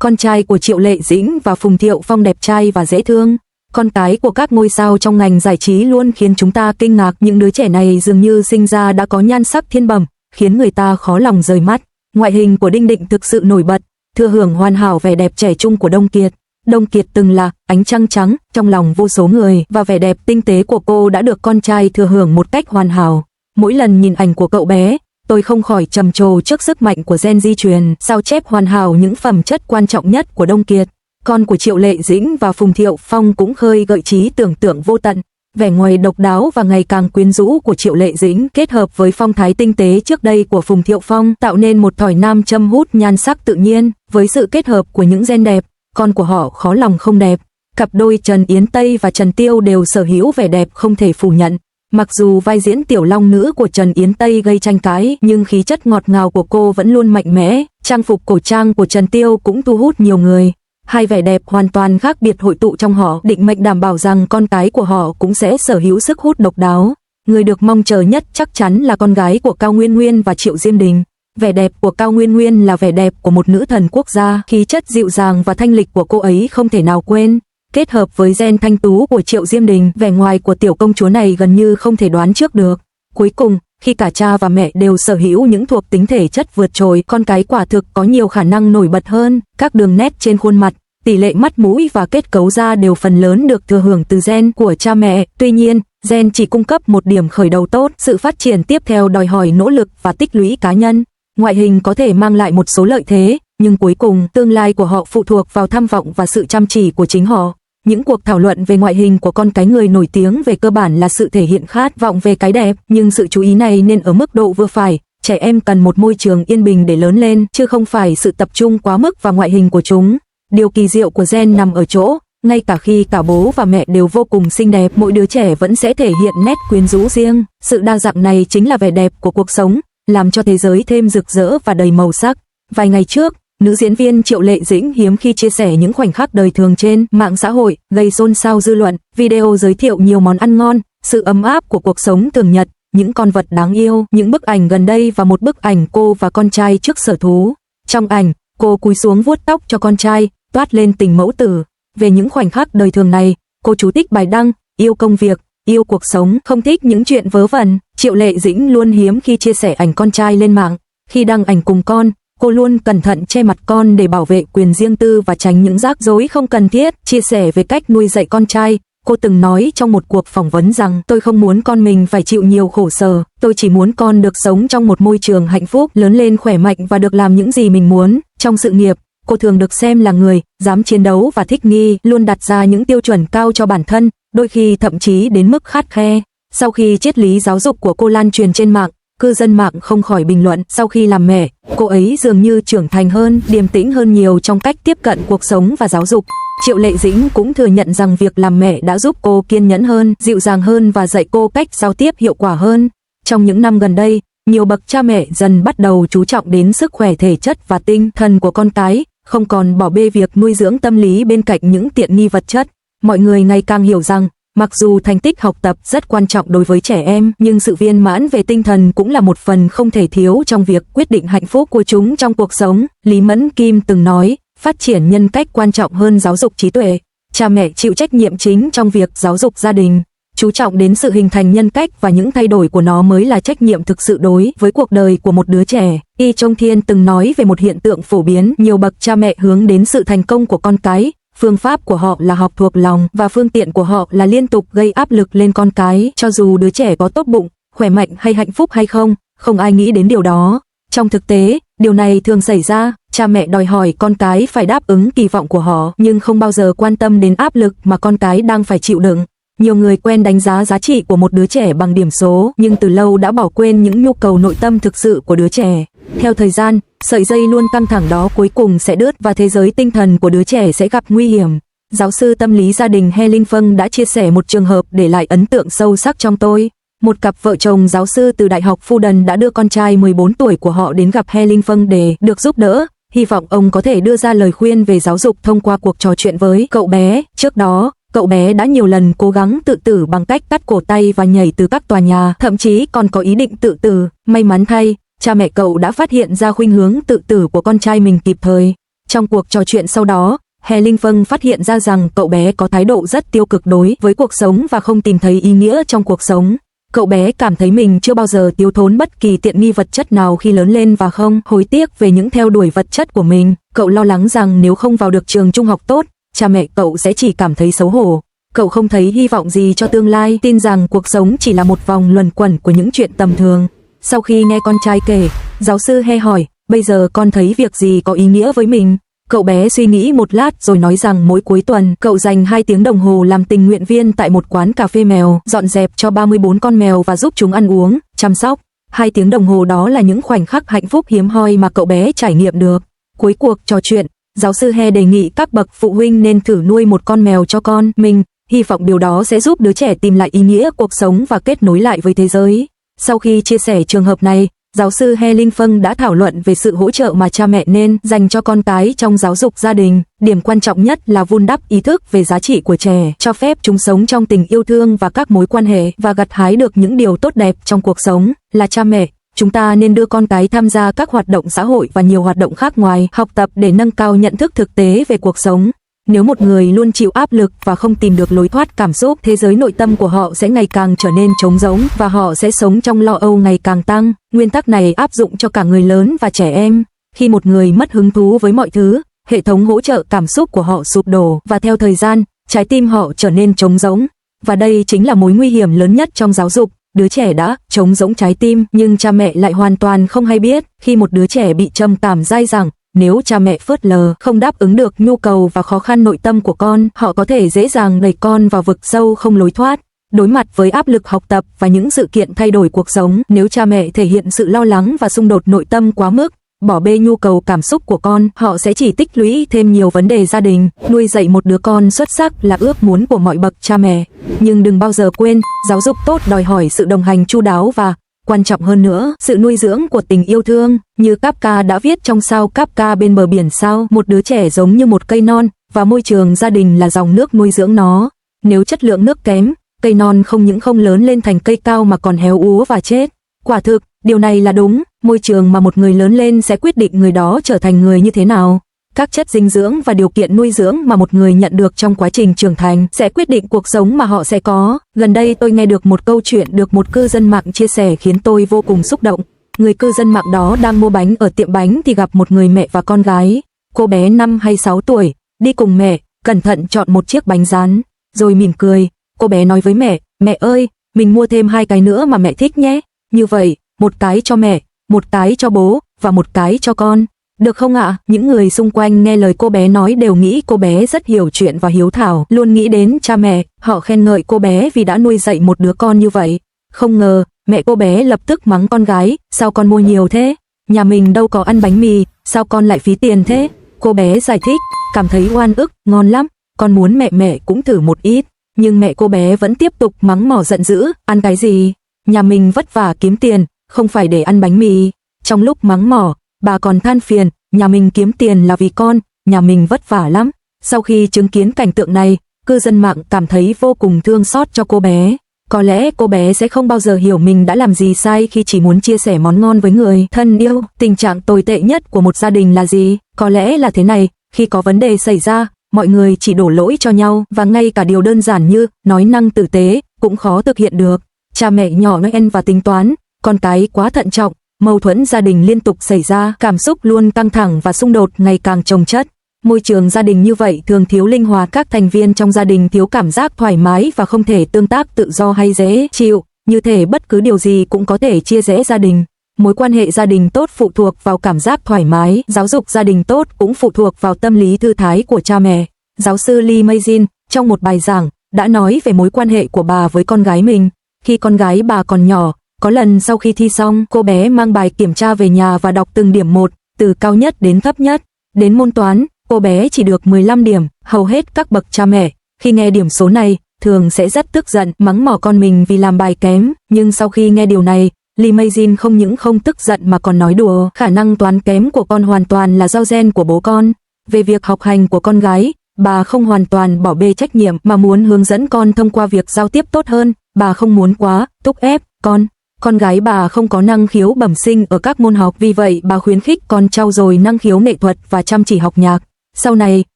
con trai của Triệu Lệ Dĩnh và Phùng Thiệu Phong đẹp trai và dễ thương. Con cái của các ngôi sao trong ngành giải trí luôn khiến chúng ta kinh ngạc, những đứa trẻ này dường như sinh ra đã có nhan sắc thiên bẩm, khiến người ta khó lòng rời mắt. Ngoại hình của Đinh Định thực sự nổi bật, thừa hưởng hoàn hảo vẻ đẹp trẻ trung của Đông Kiệt. Đông Kiệt từng là ánh trăng trắng trong lòng vô số người, và vẻ đẹp tinh tế của cô đã được con trai thừa hưởng một cách hoàn hảo. Mỗi lần nhìn ảnh của cậu bé, tôi không khỏi trầm trồ trước sức mạnh của gen di truyền, sao chép hoàn hảo những phẩm chất quan trọng nhất của Đông Kiệt. Con của Triệu Lệ Dĩnh và Phùng Thiệu Phong cũng khơi gợi trí tưởng tượng vô tận. Vẻ ngoài độc đáo và ngày càng quyến rũ của Triệu Lệ Dĩnh kết hợp với phong thái tinh tế trước đây của Phùng Thiệu Phong tạo nên một thỏi nam châm hút nhan sắc tự nhiên. Với sự kết hợp của những gen đẹp, con của họ khó lòng không đẹp. Cặp đôi Trần Yến Tây và Trần Tiêu đều sở hữu vẻ đẹp không thể phủ nhận. Mặc dù vai diễn tiểu long nữ của Trần Yến Tây gây tranh cãi, nhưng khí chất ngọt ngào của cô vẫn luôn mạnh mẽ. Trang phục cổ trang của Trần Tiêu cũng thu hút nhiều người. Hai vẻ đẹp hoàn toàn khác biệt hội tụ trong họ, định mệnh đảm bảo rằng con cái của họ cũng sẽ sở hữu sức hút độc đáo. Người được mong chờ nhất chắc chắn là con gái của Cao Nguyên Nguyên và Triệu Diêm Đình. Vẻ đẹp của Cao Nguyên Nguyên là vẻ đẹp của một nữ thần quốc gia, khí chất dịu dàng và thanh lịch của cô ấy không thể nào quên. Kết hợp với gen thanh tú của Triệu Diêm Đình, vẻ ngoài của tiểu công chúa này gần như không thể đoán trước được. Cuối cùng, khi cả cha và mẹ đều sở hữu những thuộc tính thể chất vượt trội, con cái quả thực có nhiều khả năng nổi bật hơn. Các đường nét trên khuôn mặt, tỷ lệ mắt mũi và kết cấu da đều phần lớn được thừa hưởng từ gen của cha mẹ. Tuy nhiên, gen chỉ cung cấp một điểm khởi đầu tốt, sự phát triển tiếp theo đòi hỏi nỗ lực và tích lũy cá nhân. Ngoại hình có thể mang lại một số lợi thế, nhưng cuối cùng tương lai của họ phụ thuộc vào tham vọng và sự chăm chỉ của chính họ. Những cuộc thảo luận về ngoại hình của con cái người nổi tiếng về cơ bản là sự thể hiện khát vọng về cái đẹp, nhưng sự chú ý này nên ở mức độ vừa phải. Trẻ em cần một môi trường yên bình để lớn lên, chứ không phải sự tập trung quá mức vào ngoại hình của chúng. Điều kỳ diệu của gen nằm ở chỗ, ngay cả khi cả bố và mẹ đều vô cùng xinh đẹp, mỗi đứa trẻ vẫn sẽ thể hiện nét quyến rũ riêng. Sự đa dạng này chính là vẻ đẹp của cuộc sống, làm cho thế giới thêm rực rỡ và đầy màu sắc. Vài ngày trước, nữ diễn viên Triệu Lệ Dĩnh hiếm khi chia sẻ những khoảnh khắc đời thường trên mạng xã hội, gây xôn xao dư luận. Video giới thiệu nhiều món ăn ngon, sự ấm áp của cuộc sống thường nhật, những con vật đáng yêu, những bức ảnh gần đây và một bức ảnh cô và con trai trước sở thú. Trong ảnh, cô cúi xuống vuốt tóc cho con trai, toát lên tình mẫu tử. Về những khoảnh khắc đời thường này, cô chú thích bài đăng, yêu công việc, yêu cuộc sống, không thích những chuyện vớ vẩn. Triệu Lệ Dĩnh luôn hiếm khi chia sẻ ảnh con trai lên mạng. Khi đăng ảnh cùng con, cô luôn cẩn thận che mặt con để bảo vệ quyền riêng tư và tránh những rắc rối không cần thiết. Chia sẻ về cách nuôi dạy con trai, cô từng nói trong một cuộc phỏng vấn rằng tôi không muốn con mình phải chịu nhiều khổ sở, tôi chỉ muốn con được sống trong một môi trường hạnh phúc, lớn lên khỏe mạnh và được làm những gì mình muốn. Trong sự nghiệp, cô thường được xem là người dám chiến đấu và thích nghi, luôn đặt ra những tiêu chuẩn cao cho bản thân, đôi khi thậm chí đến mức khắt khe. Sau khi triết lý giáo dục của cô lan truyền trên mạng, cư dân mạng không khỏi bình luận, sau khi làm mẹ, cô ấy dường như trưởng thành hơn, điềm tĩnh hơn nhiều trong cách tiếp cận cuộc sống và giáo dục. Triệu Lệ Dĩnh cũng thừa nhận rằng việc làm mẹ đã giúp cô kiên nhẫn hơn, dịu dàng hơn và dạy cô cách giao tiếp hiệu quả hơn. Trong những năm gần đây, nhiều bậc cha mẹ dần bắt đầu chú trọng đến sức khỏe thể chất và tinh thần của con cái, không còn bỏ bê việc nuôi dưỡng tâm lý bên cạnh những tiện nghi vật chất. Mọi người ngày càng hiểu rằng, mặc dù thành tích học tập rất quan trọng đối với trẻ em, nhưng sự viên mãn về tinh thần cũng là một phần không thể thiếu trong việc quyết định hạnh phúc của chúng trong cuộc sống. Lý Mẫn Kim từng nói, phát triển nhân cách quan trọng hơn giáo dục trí tuệ. Cha mẹ chịu trách nhiệm chính trong việc giáo dục gia đình. Chú trọng đến sự hình thành nhân cách và những thay đổi của nó mới là trách nhiệm thực sự đối với cuộc đời của một đứa trẻ. Y Trong Thiên từng nói về một hiện tượng phổ biến, nhiều bậc cha mẹ hướng đến sự thành công của con cái. Phương pháp của họ là học thuộc lòng và phương tiện của họ là liên tục gây áp lực lên con cái, cho dù đứa trẻ có tốt bụng, khỏe mạnh hay hạnh phúc hay không, không ai nghĩ đến điều đó. Trong thực tế, điều này thường xảy ra, cha mẹ đòi hỏi con cái phải đáp ứng kỳ vọng của họ, nhưng không bao giờ quan tâm đến áp lực mà con cái đang phải chịu đựng. Nhiều người quen đánh giá giá trị của một đứa trẻ bằng điểm số, nhưng từ lâu đã bỏ quên những nhu cầu nội tâm thực sự của đứa trẻ. Theo thời gian, sợi dây luôn căng thẳng đó cuối cùng sẽ đứt và thế giới tinh thần của đứa trẻ sẽ gặp nguy hiểm. Giáo sư tâm lý gia đình He Linh Phân đã chia sẻ một trường hợp để lại ấn tượng sâu sắc trong tôi. Một cặp vợ chồng giáo sư từ Đại học Fudan đã đưa con trai 14 tuổi của họ đến gặp He Linh Phân để được giúp đỡ, hy vọng ông có thể đưa ra lời khuyên về giáo dục thông qua cuộc trò chuyện với cậu bé. Trước đó, cậu bé đã nhiều lần cố gắng tự tử bằng cách cắt cổ tay và nhảy từ các tòa nhà, thậm chí còn có ý định tự tử. May mắn thay, cha mẹ cậu đã phát hiện ra khuynh hướng tự tử của con trai mình kịp thời. Trong cuộc trò chuyện sau đó, Hè Linh Vân phát hiện ra rằng cậu bé có thái độ rất tiêu cực đối với cuộc sống và không tìm thấy ý nghĩa trong cuộc sống. Cậu bé cảm thấy mình chưa bao giờ thiếu thốn bất kỳ tiện nghi vật chất nào khi lớn lên và không hối tiếc về những theo đuổi vật chất của mình. Cậu lo lắng rằng nếu không vào được trường trung học tốt, cha mẹ cậu sẽ chỉ cảm thấy xấu hổ. Cậu không thấy hy vọng gì cho tương lai, tin rằng cuộc sống chỉ là một vòng luẩn quẩn của những chuyện tầm thường. Sau khi nghe con trai kể, giáo sư He hỏi, bây giờ con thấy việc gì có ý nghĩa với mình? Cậu bé suy nghĩ một lát rồi nói rằng mỗi cuối tuần cậu dành 2 tiếng đồng hồ làm tình nguyện viên tại một quán cà phê mèo, dọn dẹp cho 34 con mèo và giúp chúng ăn uống, chăm sóc. 2 tiếng đồng hồ đó là những khoảnh khắc hạnh phúc hiếm hoi mà cậu bé trải nghiệm được. Cuối cuộc trò chuyện, giáo sư He đề nghị các bậc phụ huynh nên thử nuôi một con mèo cho con mình, hy vọng điều đó sẽ giúp đứa trẻ tìm lại ý nghĩa cuộc sống và kết nối lại với thế giới. Sau khi chia sẻ trường hợp này, giáo sư He Linh Phân đã thảo luận về sự hỗ trợ mà cha mẹ nên dành cho con cái trong giáo dục gia đình. Điểm quan trọng nhất là vun đắp ý thức về giá trị của trẻ, cho phép chúng sống trong tình yêu thương và các mối quan hệ và gặt hái được những điều tốt đẹp trong cuộc sống. Là cha mẹ, chúng ta nên đưa con cái tham gia các hoạt động xã hội và nhiều hoạt động khác ngoài học tập để nâng cao nhận thức thực tế về cuộc sống. Nếu một người luôn chịu áp lực và không tìm được lối thoát cảm xúc, thế giới nội tâm của họ sẽ ngày càng trở nên trống rỗng và họ sẽ sống trong lo âu ngày càng tăng. Nguyên tắc này áp dụng cho cả người lớn và trẻ em. Khi một người mất hứng thú với mọi thứ, hệ thống hỗ trợ cảm xúc của họ sụp đổ và theo thời gian, trái tim họ trở nên trống rỗng. Và đây chính là mối nguy hiểm lớn nhất trong giáo dục. Đứa trẻ đã trống rỗng trái tim nhưng cha mẹ lại hoàn toàn không hay biết. Khi một đứa trẻ bị trầm cảm dai dẳng, nếu cha mẹ phớt lờ, không đáp ứng được nhu cầu và khó khăn nội tâm của con, họ có thể dễ dàng đẩy con vào vực sâu không lối thoát. Đối mặt với áp lực học tập và những sự kiện thay đổi cuộc sống, nếu cha mẹ thể hiện sự lo lắng và xung đột nội tâm quá mức, bỏ bê nhu cầu cảm xúc của con, họ sẽ chỉ tích lũy thêm nhiều vấn đề gia đình. Nuôi dạy một đứa con xuất sắc là ước muốn của mọi bậc cha mẹ, nhưng đừng bao giờ quên, giáo dục tốt đòi hỏi sự đồng hành chu đáo và quan trọng hơn nữa, sự nuôi dưỡng của tình yêu thương. Như Kafka đã viết trong Sao Kafka bên bờ biển sao, một đứa trẻ giống như một cây non, và môi trường gia đình là dòng nước nuôi dưỡng nó. Nếu chất lượng nước kém, cây non không những không lớn lên thành cây cao mà còn héo úa và chết. Quả thực, điều này là đúng, môi trường mà một người lớn lên sẽ quyết định người đó trở thành người như thế nào. Các chất dinh dưỡng và điều kiện nuôi dưỡng mà một người nhận được trong quá trình trưởng thành sẽ quyết định cuộc sống mà họ sẽ có. Gần đây tôi nghe được một câu chuyện được một cư dân mạng chia sẻ khiến tôi vô cùng xúc động. Người cư dân mạng đó đang mua bánh ở tiệm bánh thì gặp một người mẹ và con gái. Cô bé 5 hay 6 tuổi, đi cùng mẹ, cẩn thận chọn một chiếc bánh rán, rồi mỉm cười. Cô bé nói với mẹ, mẹ ơi, mình mua thêm 2 cái nữa mà mẹ thích nhé. Như vậy, một cái cho mẹ, một cái cho bố, và một cái cho con. Được không ạ? Những người xung quanh nghe lời cô bé nói đều nghĩ cô bé rất hiểu chuyện và hiếu thảo, luôn nghĩ đến cha mẹ, họ khen ngợi cô bé vì đã nuôi dạy một đứa con như vậy. Không ngờ, mẹ cô bé lập tức mắng con gái, sao con mua nhiều thế? Nhà mình đâu có ăn bánh mì, sao con lại phí tiền thế? Cô bé giải thích, cảm thấy oan ức, ngon lắm, con muốn mẹ cũng thử một ít. Nhưng mẹ cô bé vẫn tiếp tục mắng mỏ giận dữ, ăn cái gì? Nhà mình vất vả kiếm tiền, không phải để ăn bánh mì. Trong lúc mắng mỏ, bà còn than phiền, nhà mình kiếm tiền là vì con, nhà mình vất vả lắm. Sau khi chứng kiến cảnh tượng này, cư dân mạng cảm thấy vô cùng thương xót cho cô bé. Có lẽ cô bé sẽ không bao giờ hiểu mình đã làm gì sai khi chỉ muốn chia sẻ món ngon với người thân yêu. Tình trạng tồi tệ nhất của một gia đình là gì? Có lẽ là thế này, khi có vấn đề xảy ra, mọi người chỉ đổ lỗi cho nhau và ngay cả điều đơn giản như nói năng tử tế cũng khó thực hiện được. Cha mẹ nhỏ Noel và tính toán, con cái quá thận trọng, mâu thuẫn gia đình liên tục xảy ra, cảm xúc luôn căng thẳng và xung đột ngày càng chồng chất. Môi trường gia đình như vậy thường thiếu linh hoạt, các thành viên trong gia đình thiếu cảm giác thoải mái và không thể tương tác tự do hay dễ chịu, như thể bất cứ điều gì cũng có thể chia rẽ gia đình. Mối quan hệ gia đình tốt phụ thuộc vào cảm giác thoải mái, giáo dục gia đình tốt cũng phụ thuộc vào tâm lý thư thái của cha mẹ. Giáo sư Lee Meijin, trong một bài giảng, đã nói về mối quan hệ của bà với con gái mình. Khi con gái bà còn nhỏ, có lần sau khi thi xong, cô bé mang bài kiểm tra về nhà và đọc từng điểm một, từ cao nhất đến thấp nhất. Đến môn toán, cô bé chỉ được 15 điểm. Hầu hết các bậc cha mẹ, khi nghe điểm số này, thường sẽ rất tức giận, mắng mỏ con mình vì làm bài kém. Nhưng sau khi nghe điều này, Lee Meijin không những không tức giận mà còn nói đùa, khả năng toán kém của con hoàn toàn là do gen của bố con. Về việc học hành của con gái, bà không hoàn toàn bỏ bê trách nhiệm mà muốn hướng dẫn con thông qua việc giao tiếp tốt hơn. Bà không muốn quá thúc ép con. Con gái bà không có năng khiếu bẩm sinh ở các môn học, vì vậy bà khuyến khích con trau dồi năng khiếu nghệ thuật và chăm chỉ học nhạc. Sau này,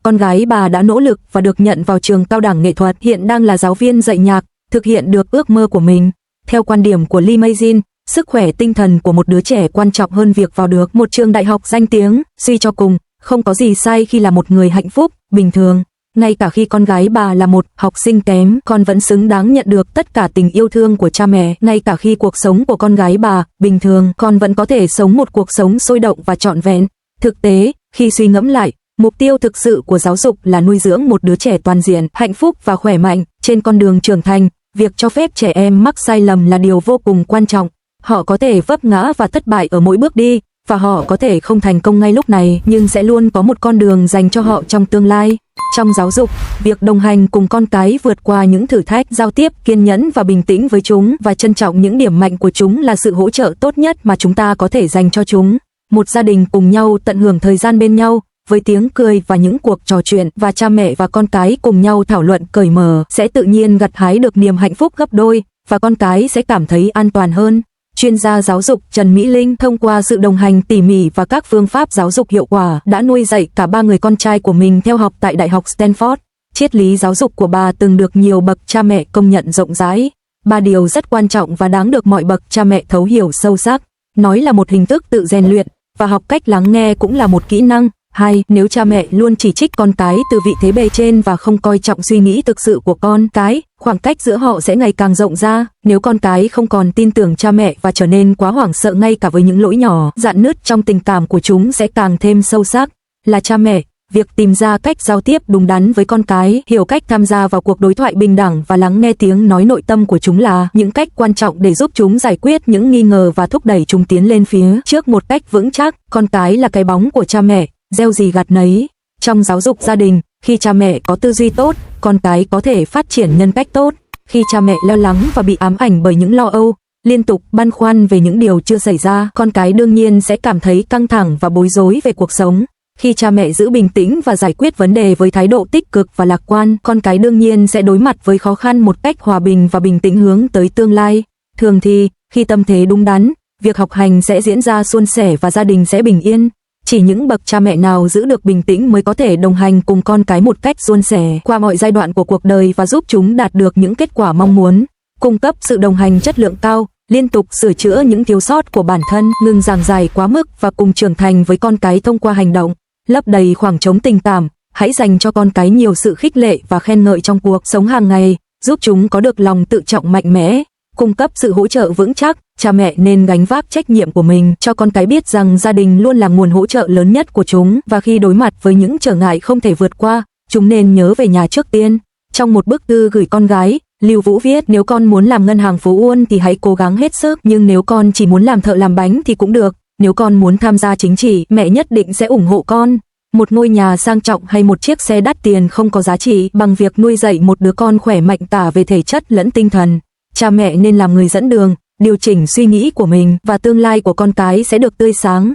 con gái bà đã nỗ lực và được nhận vào trường cao đẳng nghệ thuật, hiện đang là giáo viên dạy nhạc, thực hiện được ước mơ của mình. Theo quan điểm của Lee May-jin, sức khỏe tinh thần của một đứa trẻ quan trọng hơn việc vào được một trường đại học danh tiếng. Suy cho cùng, không có gì sai khi là một người hạnh phúc, bình thường. Ngay cả khi con gái bà là một học sinh kém, con vẫn xứng đáng nhận được tất cả tình yêu thương của cha mẹ. Ngay cả khi cuộc sống của con gái bà bình thường, con vẫn có thể sống một cuộc sống sôi động và trọn vẹn. Thực tế, khi suy ngẫm lại, mục tiêu thực sự của giáo dục là nuôi dưỡng một đứa trẻ toàn diện, hạnh phúc và khỏe mạnh. Trên con đường trưởng thành, việc cho phép trẻ em mắc sai lầm là điều vô cùng quan trọng. Họ có thể vấp ngã và thất bại ở mỗi bước đi, và họ có thể không thành công ngay lúc này, nhưng sẽ luôn có một con đường dành cho họ trong tương lai. Trong giáo dục, việc đồng hành cùng con cái vượt qua những thử thách, giao tiếp kiên nhẫn và bình tĩnh với chúng và trân trọng những điểm mạnh của chúng là sự hỗ trợ tốt nhất mà chúng ta có thể dành cho chúng. Một gia đình cùng nhau tận hưởng thời gian bên nhau, với tiếng cười và những cuộc trò chuyện, và cha mẹ và con cái cùng nhau thảo luận cởi mở, sẽ tự nhiên gặt hái được niềm hạnh phúc gấp đôi, và con cái sẽ cảm thấy an toàn hơn. Chuyên gia giáo dục Trần Mỹ Linh thông qua sự đồng hành tỉ mỉ và các phương pháp giáo dục hiệu quả đã nuôi dạy cả 3 người con trai của mình theo học tại Đại học Stanford. Triết lý giáo dục của bà từng được nhiều bậc cha mẹ công nhận rộng rãi. 3 điều rất quan trọng và đáng được mọi bậc cha mẹ thấu hiểu sâu sắc. Nói là một hình thức tự rèn luyện, và học cách lắng nghe cũng là một kỹ năng. 2. Nếu cha mẹ luôn chỉ trích con cái từ vị thế bề trên và không coi trọng suy nghĩ thực sự của con cái, khoảng cách giữa họ sẽ ngày càng rộng ra. Nếu con cái không còn tin tưởng cha mẹ và trở nên quá hoảng sợ ngay cả với những lỗi nhỏ, rạn nứt trong tình cảm của chúng sẽ càng thêm sâu sắc. Là cha mẹ, việc tìm ra cách giao tiếp đúng đắn với con cái, hiểu cách tham gia vào cuộc đối thoại bình đẳng và lắng nghe tiếng nói nội tâm của chúng là những cách quan trọng để giúp chúng giải quyết những nghi ngờ và thúc đẩy chúng tiến lên phía trước một cách vững chắc. Con cái là cái bóng của cha mẹ, gieo gì gặt nấy. Trong giáo dục gia đình, khi cha mẹ có tư duy tốt, con cái có thể phát triển nhân cách tốt. Khi cha mẹ lo lắng và bị ám ảnh bởi những lo âu, liên tục băn khoăn về những điều chưa xảy ra, con cái đương nhiên sẽ cảm thấy căng thẳng và bối rối về cuộc sống. Khi cha mẹ giữ bình tĩnh và giải quyết vấn đề với thái độ tích cực và lạc quan, con cái đương nhiên sẽ đối mặt với khó khăn một cách hòa bình và bình tĩnh hướng tới tương lai. Thường thì, khi tâm thế đúng đắn, việc học hành sẽ diễn ra suôn sẻ và gia đình sẽ bình yên. Chỉ những bậc cha mẹ nào giữ được bình tĩnh mới có thể đồng hành cùng con cái một cách suôn sẻ qua mọi giai đoạn của cuộc đời và giúp chúng đạt được những kết quả mong muốn. Cung cấp sự đồng hành chất lượng cao, liên tục sửa chữa những thiếu sót của bản thân, ngừng giảng giải quá mức và cùng trưởng thành với con cái thông qua hành động. Lấp đầy khoảng trống tình cảm, hãy dành cho con cái nhiều sự khích lệ và khen ngợi trong cuộc sống hàng ngày, giúp chúng có được lòng tự trọng mạnh mẽ. Cung cấp sự hỗ trợ vững chắc, cha mẹ nên gánh vác trách nhiệm của mình, cho con cái biết rằng gia đình luôn là nguồn hỗ trợ lớn nhất của chúng, và khi đối mặt với những trở ngại không thể vượt qua, chúng nên nhớ về nhà trước tiên. Trong một bức thư gửi con gái, Lưu Vũ viết: nếu con muốn làm ngân hàng phố Uôn thì hãy cố gắng hết sức, nhưng nếu con chỉ muốn làm thợ làm bánh thì cũng được. Nếu con muốn tham gia chính trị, mẹ nhất định sẽ ủng hộ con. Một ngôi nhà sang trọng hay một chiếc xe đắt tiền không có giá trị bằng việc nuôi dạy một đứa con khỏe mạnh cả về thể chất lẫn tinh thần. Cha mẹ nên làm người dẫn đường, điều chỉnh suy nghĩ của mình, và tương lai của con cái sẽ được tươi sáng.